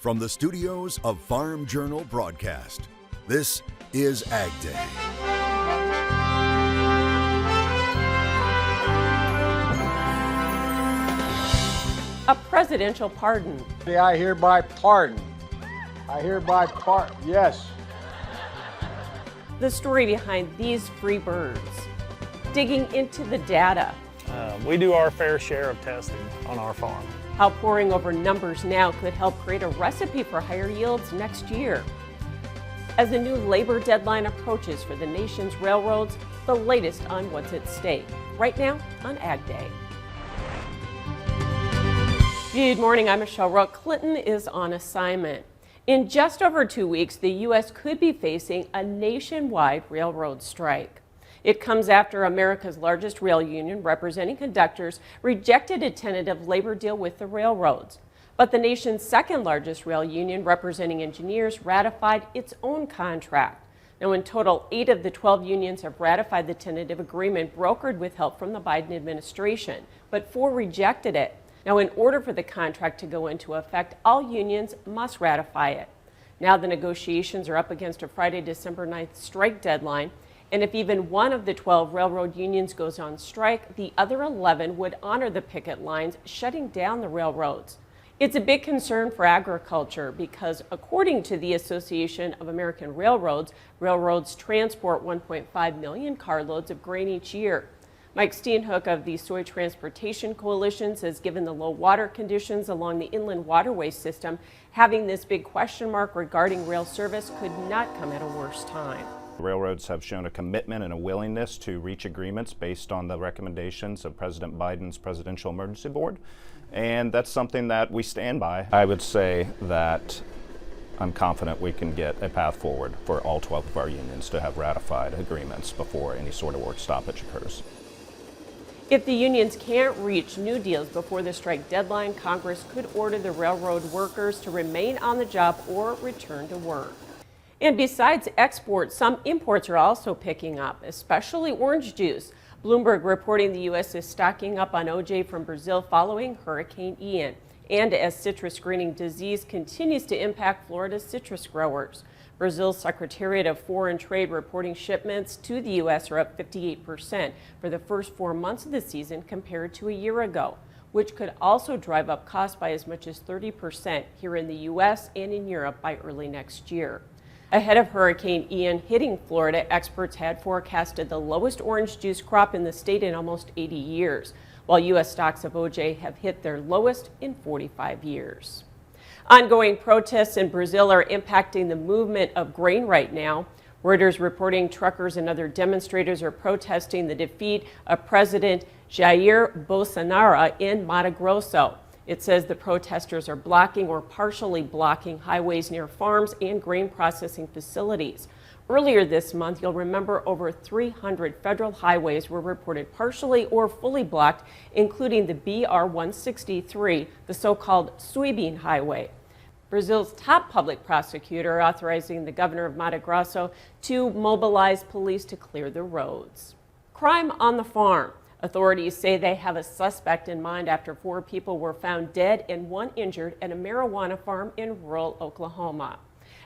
From the studios of Farm Journal Broadcast, this is AgDay. A presidential pardon. I hereby pardon. Yes. The story behind these free birds. Digging into the data. We do our fair share of testing on our farm. How poring over numbers now could help create a recipe for higher yields next year. As the new labor deadline approaches for the nation's railroads, the latest on what's at stake. Right now on AgDay. Good morning, I'm Michelle Rook. Clinton is on assignment. In just over 2 weeks, the U.S. could be facing a nationwide railroad strike. It comes after America's largest rail union, representing conductors, rejected a tentative labor deal with the railroads. But the nation's second largest rail union, representing engineers, ratified its own contract. Now, in total, 8 of the 12 unions have ratified the tentative agreement brokered with help from the Biden administration, but 4 rejected it. Now, in order for the contract to go into effect, all unions must ratify it. Now the negotiations are up against a Friday, December 9th strike deadline. And if even one of the 12 railroad unions goes on strike, the other 11 would honor the picket lines, shutting down the railroads. It's a big concern for agriculture because, according to the Association of American Railroads, railroads transport 1.5 million carloads of grain each year. Mike Steenhoek of the Soy Transportation Coalition says given the low water conditions along the inland waterway system, having this big question mark regarding rail service could not come at a worse time. Railroads have shown a commitment and a willingness to reach agreements based on the recommendations of President Biden's Presidential Emergency Board, and that's something that we stand by. I would say that I'm confident we can get a path forward for all 12 of our unions to have ratified agreements before any sort of work stoppage occurs. If the unions can't reach new deals before the strike deadline, Congress could order the railroad workers to remain on the job or return to work. And besides exports, some imports are also picking up, especially orange juice. Bloomberg reporting the U.S. is stocking up on OJ from Brazil following Hurricane Ian, and as citrus greening disease continues to impact Florida's citrus growers. Brazil's Secretariat of Foreign Trade reporting shipments to the U.S. are up 58% for the first 4 months of the season compared to a year ago, which could also drive up costs by as much as 30% here in the U.S. and in Europe by early next year. Ahead of Hurricane Ian hitting Florida, experts had forecasted the lowest orange juice crop in the state in almost 80 years, while U.S. stocks of OJ have hit their lowest in 45 years. Ongoing protests in Brazil are impacting the movement of grain right now. Reuters reporting truckers and other demonstrators are protesting the defeat of President Jair Bolsonaro in Mato Grosso. It says the protesters are blocking or partially blocking highways near farms and grain processing facilities. Earlier this month, you'll remember over 300 federal highways were reported partially or fully blocked, including the BR-163, the so-called soybean highway. Brazil's top public prosecutor authorizing the governor of Mato Grosso to mobilize police to clear the roads. Crime on the farm. Authorities say they have a suspect in mind after 4 people were found dead and 1 injured at a marijuana farm in rural Oklahoma.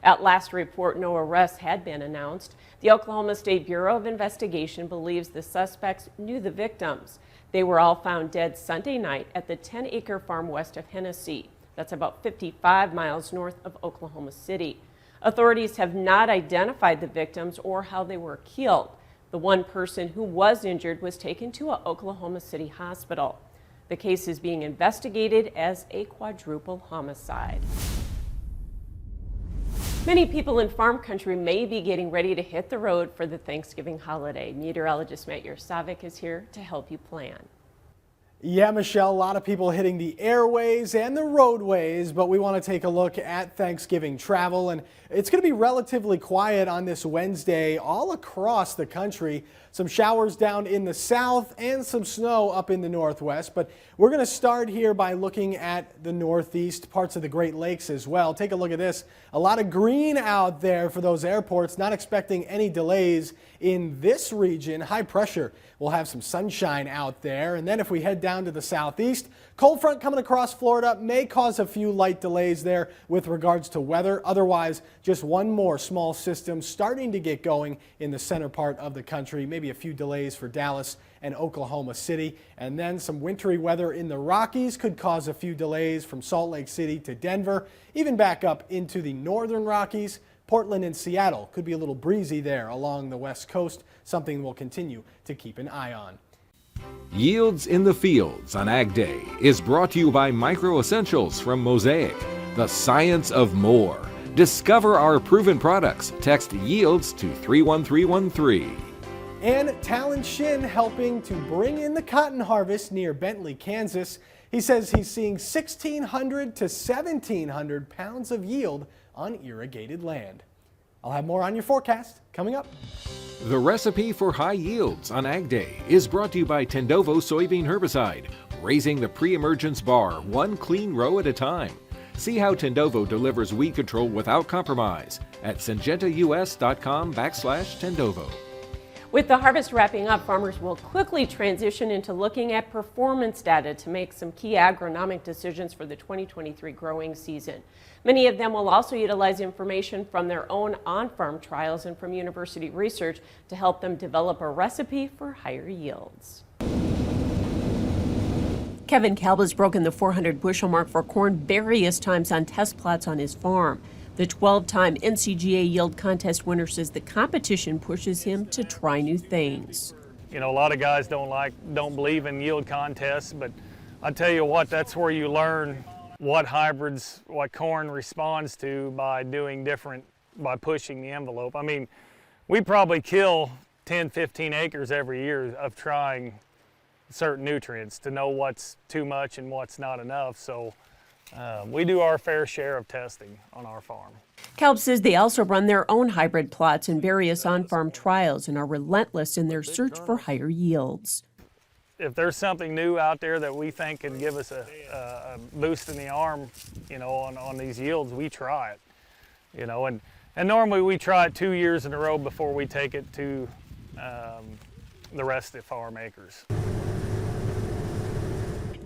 At last report, no arrests had been announced. The Oklahoma State Bureau of Investigation believes the suspects knew the victims. They were all found dead Sunday night at the 10-acre farm west of Hennessy. That's about 55 miles north of Oklahoma City. Authorities have not identified the victims or how they were killed. The 1 person who was injured was taken to an Oklahoma City hospital. The case is being investigated as a quadruple homicide. Many people in farm country may be getting ready to hit the road for the Thanksgiving holiday. Meteorologist Matt Yersovic is here to help you plan. Yeah, Michelle, a lot of people hitting the airways and the roadways, but we want to take a look at Thanksgiving travel, and it's going to be relatively quiet on this Wednesday all across the country. Some showers down in the south and some snow up in the northwest, but we're going to start here by looking at the northeast, parts of the Great Lakes as well. Take a look at this. A lot of green out there for those airports, not expecting any delays in this region. High pressure will have some sunshine out there, and then if we head down down to the southeast. Cold front coming across Florida may cause a few light delays there with regards to weather. Otherwise, just one more small system starting to get going in the center part of the country. Maybe a few delays for Dallas and Oklahoma City. And then some wintry weather in the Rockies could cause a few delays from Salt Lake City to Denver, even back up into the northern Rockies. Portland and Seattle could be a little breezy there along the west coast, something we'll continue to keep an eye on. Yields in the Fields on Ag Day is brought to you by Micro Essentials from Mosaic, the science of more. Discover our proven products. Text YIELDS to 31313. And Talon Shin helping to bring in the cotton harvest near Bentley, Kansas. He says he's seeing 1,600 to 1,700 pounds of yield on irrigated land. I'll have more on your forecast coming up. The recipe for high yields on Ag Day is brought to you by Tendovo soybean herbicide, raising the pre-emergence bar one clean row at a time. See how Tendovo delivers weed control without compromise at syngentaus.com/Tendovo. With the harvest wrapping up, farmers will quickly transition into looking at performance data to make some key agronomic decisions for the 2023 growing season. Many of them will also utilize information from their own on-farm trials and from university research to help them develop a recipe for higher yields. Kevin Kalb has broken the 400 bushel mark for corn various times on test plots on his farm. The 12-time NCGA Yield Contest winner says the competition pushes him to try new things. You know, a lot of guys don't believe in yield contests, but I tell you what, that's where you learn what corn responds to by pushing the envelope. I mean, we probably kill 10, 15 acres every year of trying certain nutrients to know what's too much and what's not enough. So we do our fair share of testing on our farm. Kalb says they also run their own hybrid plots and various on-farm trials and are relentless in their search for higher yields. If there's something new out there that we think can give us a boost in the arm, you know, on these yields, we try it. You know, and normally we try it 2 years in a row before we take it to the rest of the farm acres.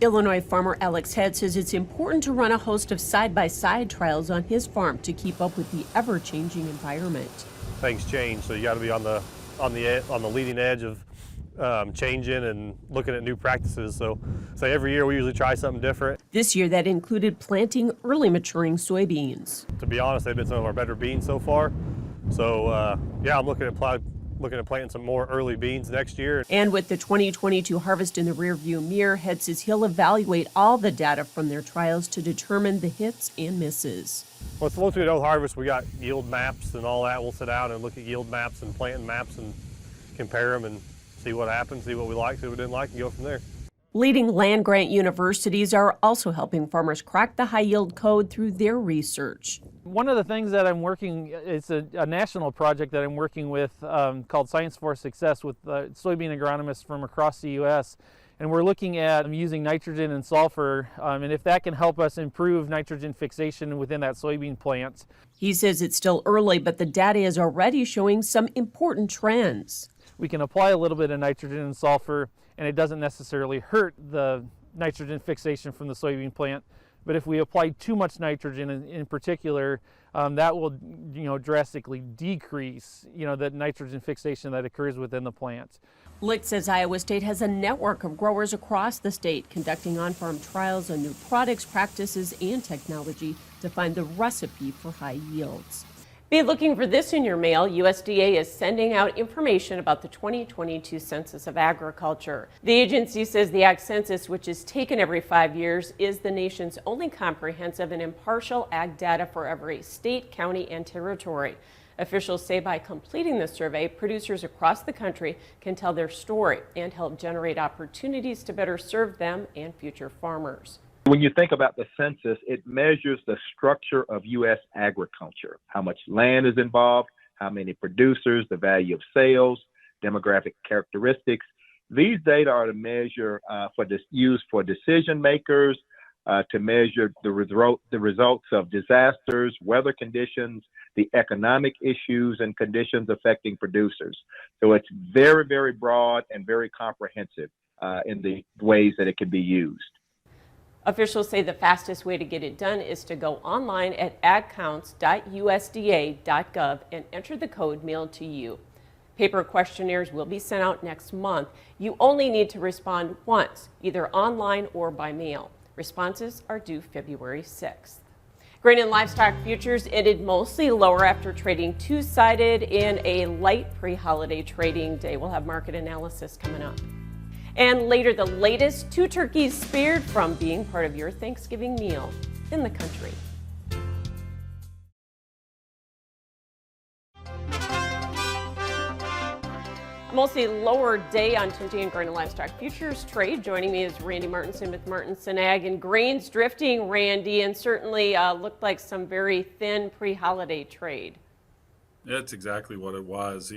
Illinois farmer Alex Head says it's important to run a host of side-by-side trials on his farm to keep up with the ever-changing environment. Things change, so you got to be on the leading edge of changing and looking at new practices. So every year we usually try something different. This year that included planting early maturing soybeans. To be honest, they've been some of our better beans so far. So yeah, I'm looking at planting some more early beans next year. And with the 2022 harvest in the rearview mirror, Head says he'll evaluate all the data from their trials to determine the hits and misses. Well, once we know harvest, we got yield maps and all that. We'll sit down and look at yield maps and planting maps and compare them and see what happens, see what we like, see what we didn't like, and go from there. Leading land-grant universities are also helping farmers crack the high-yield code through their research. One of the things that it's a national project that I'm working with called Science for Success with soybean agronomists from across the U.S. And we're looking at using nitrogen and sulfur, and if that can help us improve nitrogen fixation within that soybean plant. He says it's still early, but the data is already showing some important trends. We can apply a little bit of nitrogen and sulfur, and it doesn't necessarily hurt the nitrogen fixation from the soybean plant. But if we apply too much nitrogen in particular, that will drastically decrease the nitrogen fixation that occurs within the plant. Licht says Iowa State has a network of growers across the state conducting on-farm trials on new products, practices, and technology to find the recipe for high yields. Be looking for this in your mail. USDA is sending out information about the 2022 Census of Agriculture. The agency says the Ag Census, which is taken every 5 years, is the nation's only comprehensive and impartial ag data for every state, county, and territory. Officials say by completing the survey, producers across the country can tell their story and help generate opportunities to better serve them and future farmers. When you think about the census, it measures the structure of U.S. agriculture, how much land is involved, how many producers, the value of sales, demographic characteristics. These data are to measure used for decision makers, to measure the results of disasters, weather conditions, the economic issues and conditions affecting producers. So it's very, very broad and very comprehensive. in the ways that it can be used. Officials say the fastest way to get it done is to go online at agcounts.usda.gov and enter the code mailed to you. Paper questionnaires will be sent out next month. You only need to respond once, either online or by mail. Responses are due February 6th. Grain and livestock futures ended mostly lower after trading two-sided in a light pre-holiday trading day. We'll have market analysis coming up. And later, the latest, 2 turkeys spared from being part of your Thanksgiving meal in the country. A mostly lower day on Tuesday in grain and livestock futures trade. Joining me is Randy Martinson with Martinson Ag. And grains drifting, Randy, and certainly looked like some very thin pre-holiday trade. That's exactly what it was.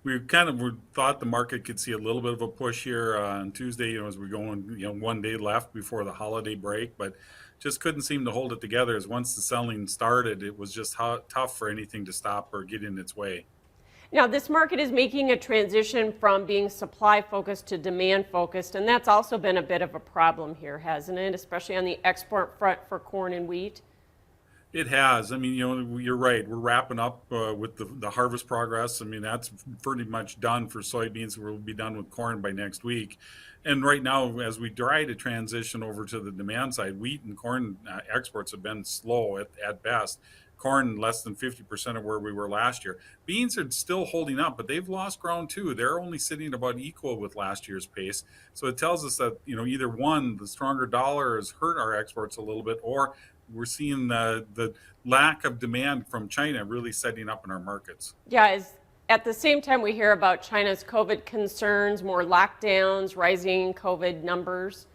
We kind of thought the market could see a little bit of a push here on Tuesday, as we're going, one day left before the holiday break, but just couldn't seem to hold it together. As once the selling started, it was just tough for anything to stop or get in its way. Now, this market is making a transition from being supply focused to demand focused, and that's also been a bit of a problem here, hasn't it? Especially on the export front for corn and wheat. It has. You're right. We're wrapping up with the harvest progress. That's pretty much done for soybeans. We'll be done with corn by next week. And right now, as we try to transition over to the demand side, wheat and corn exports have been slow at best. Corn less than 50% of where we were last year. Beans are still holding up, but they've lost ground too. They're only sitting about equal with last year's pace. So it tells us that, either one, the stronger dollar has hurt our exports a little bit, or we're seeing the lack of demand from China really setting up in our markets. Yeah, at the same time we hear about China's COVID concerns, more lockdowns, rising COVID numbers.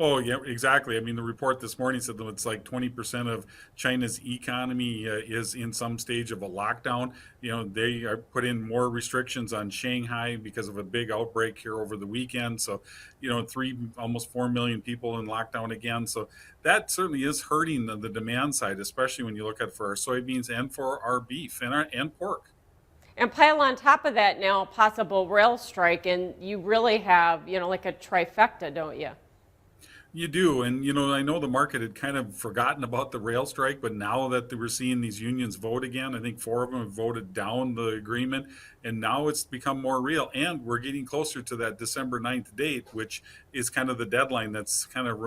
Oh, yeah, exactly. The report this morning said that it's like 20% of China's economy is in some stage of a lockdown. They are put in more restrictions on Shanghai because of a big outbreak here over the weekend. So, almost 4 million people in lockdown again. So that certainly is hurting the demand side, especially when you look at for our soybeans and for our beef and pork. And pile on top of that now a possible rail strike, and you really have, like a trifecta, don't you? You do. And, I know the market had kind of forgotten about the rail strike, but now that we're seeing these unions vote again, I think 4 of them have voted down the agreement, and now it's become more real. And we're getting closer to that December 9th date, which is kind of the deadline. That's kind of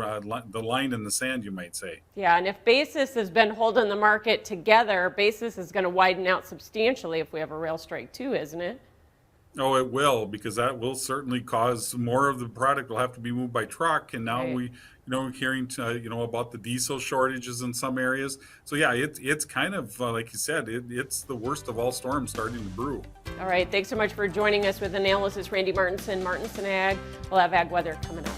the line in the sand, you might say. Yeah, and if basis has been holding the market together, basis is going to widen out substantially if we have a rail strike too, isn't it? Oh, it will, because that will certainly cause more of the product will have to be moved by truck. And now we, hearing, about the diesel shortages in some areas. So yeah, it's kind of, like you said, it's the worst of all storms starting to brew. All right. Thanks so much for joining us with analysis. Randy Martinson, Martinson Ag. We'll have ag weather coming up.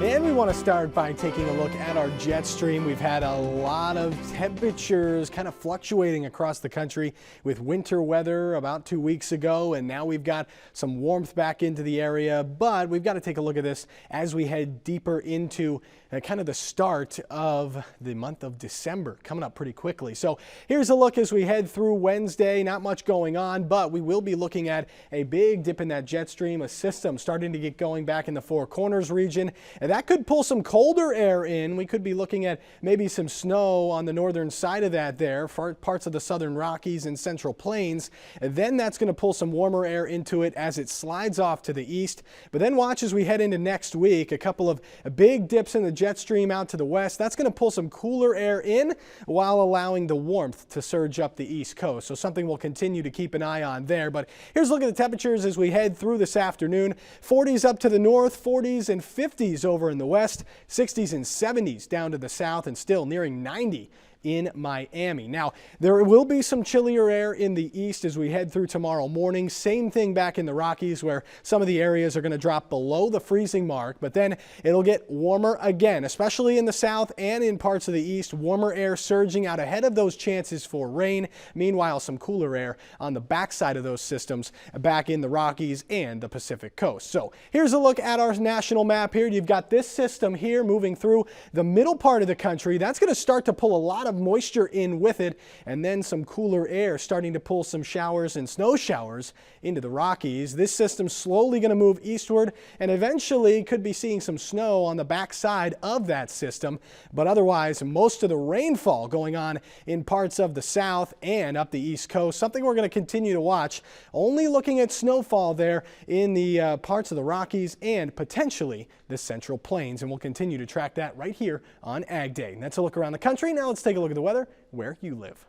And we want to start by taking a look at our jet stream. We've had a lot of temperatures kind of fluctuating across the country with winter weather about 2 weeks ago, and now we've got some warmth back into the area. But we've got to take a look at this as we head deeper into kind of the start of the month of December, coming up pretty quickly. So here's a look as we head through Wednesday. Not much going on, but we will be looking at a big dip in that jet stream, a system starting to get going back in the Four Corners region. And that could pull some colder air in. We could be looking at maybe some snow on the northern side of that there, parts of the southern Rockies and Central Plains. And then that's going to pull some warmer air into it as it slides off to the east. But then watch as we head into next week, a couple of big dips in the jet stream out to the west. That's going to pull some cooler air in while allowing the warmth to surge up the east coast. So something we'll continue to keep an eye on there. But here's a look at the temperatures as we head through this afternoon. 40s up to the north, 40s and 50s over in the west, 60s and 70s down to the south, and still nearing 90 in Miami. Now, there will be some chillier air in the east as we head through tomorrow morning. Same thing back in the Rockies, where some of the areas are going to drop below the freezing mark, but then it'll get warmer again, especially in the south and in parts of the east. Warmer air surging out ahead of those chances for rain. Meanwhile, some cooler air on the backside of those systems back in the Rockies and the Pacific coast. So here's a look at our national map here. You've got this system here moving through the middle part of the country. That's going to start to pull a lot of moisture in with it, and then some cooler air starting to pull some showers and snow showers into the Rockies. This system's slowly going to move eastward and eventually could be seeing some snow on the backside of that system, but otherwise most of the rainfall going on in parts of the south and up the east coast, something we're going to continue to watch. Only looking at snowfall there in the parts of the Rockies and potentially the Central Plains, and we'll continue to track that right here on Ag Day. And that's a look around the country. Now let's take a look at the weather where you live.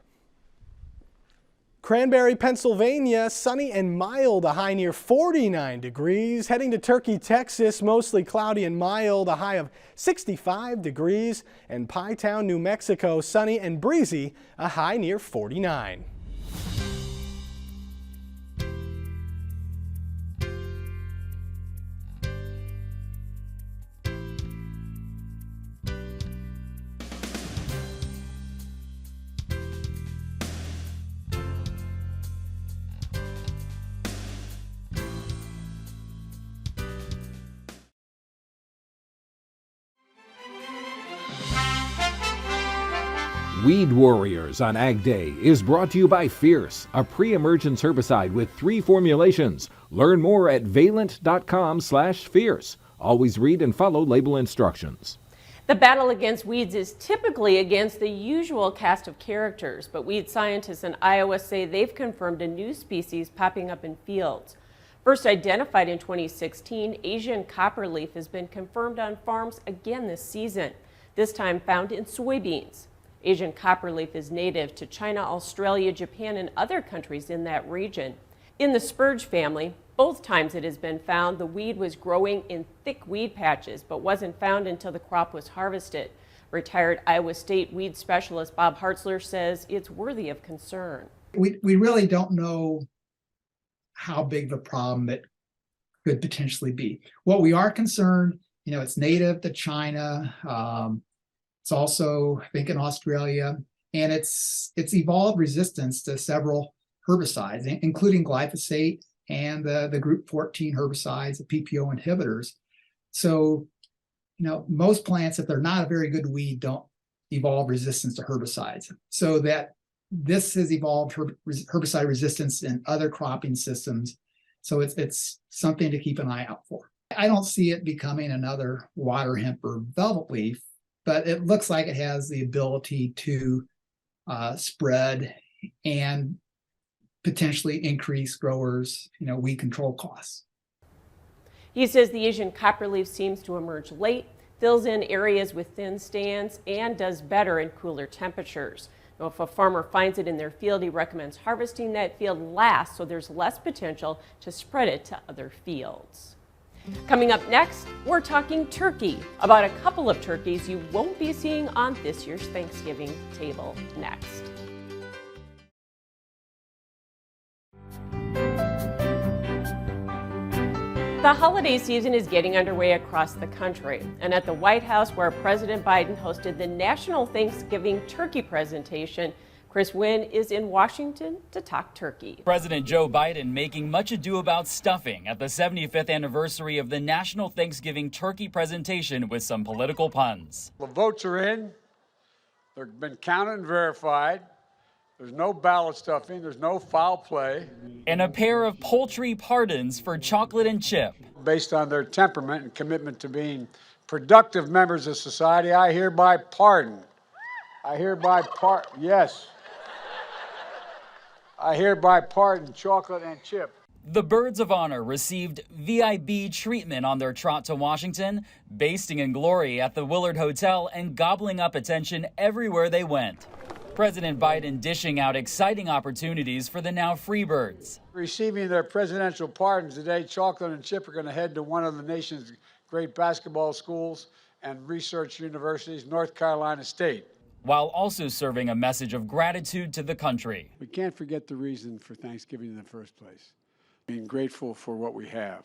Cranberry, Pennsylvania, sunny and mild, a high near 49 degrees. Heading to Turkey, Texas, mostly cloudy and mild, a high of 65 degrees. And Pie Town, New Mexico, sunny and breezy, a high near 49. Weed Warriors on Ag Day is brought to you by Fierce, a pre-emergence herbicide with 3 formulations. Learn more at valent.com/fierce. Always read and follow label instructions. The battle against weeds is typically against the usual cast of characters, but weed scientists in Iowa say they've confirmed a new species popping up in fields. First identified in 2016, Asian copperleaf has been confirmed on farms again this season, this time found in soybeans. Asian copperleaf is native to China, Australia, Japan, and other countries in that region. In the spurge family, both times it has been found, the weed was growing in thick weed patches, but wasn't found until the crop was harvested. Retired Iowa State weed specialist Bob Hartzler says it's worthy of concern. We really don't know how big the problem it could potentially be. What we are concerned, it's native to China. It's also, I think, in Australia, and it's evolved resistance to several herbicides, including glyphosate and the group 14 herbicides, the PPO inhibitors. So, most plants, if they're not a very good weed, don't evolve resistance to herbicides. So that this has evolved herbicide resistance in other cropping systems. So it's something to keep an eye out for. I don't see it becoming another water hemp or velvet leaf, but it looks like it has the ability to spread and potentially increase growers, weed control costs. He says the Asian copperleaf seems to emerge late, fills in areas with thin stands, and does better in cooler temperatures. Now, if a farmer finds it in their field, he recommends harvesting that field last so there's less potential to spread it to other fields. Coming up next, we're talking turkey, about a couple of turkeys you won't be seeing on this year's Thanksgiving table next. The holiday season is getting underway across the country, and at the White House, where President Biden hosted the National Thanksgiving Turkey presentation, Chris Wynn is in Washington to talk turkey. President Joe Biden making much ado about stuffing at the 75th anniversary of the National Thanksgiving Turkey presentation with some political puns. The votes are in. They've been counted and verified. There's no ballot stuffing. There's no foul play. And a pair of poultry pardons for Chocolate and Chip. Based on their temperament and commitment to being productive members of society, I hereby pardon. Yes. I hereby pardon Chocolate and Chip. The Birds of Honor received VIB treatment on their trot to Washington, basting in glory at the Willard Hotel and gobbling up attention everywhere they went. President Biden dishing out exciting opportunities for the now free birds. Receiving their presidential pardons today, Chocolate and Chip are going to head to one of the nation's great basketball schools and research universities, North Carolina State. while also serving a message of gratitude to the country. We can't forget the reason for Thanksgiving in the first place. Being grateful for what we have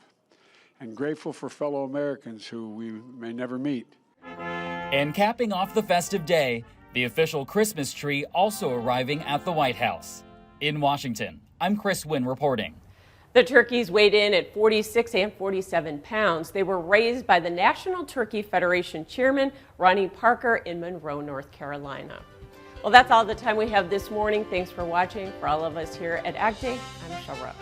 and grateful for fellow Americans who we may never meet. And capping off the festive day, the official Christmas tree also arriving at the White House. In Washington, I'm Chris Wynn reporting. The turkeys weighed in at 46 and 47 pounds. They were raised by the National Turkey Federation Chairman, Ronnie Parker, in Monroe, North Carolina. Well, that's all the time we have this morning. Thanks for watching. For all of us here at AgDay, I'm Michelle Rupp.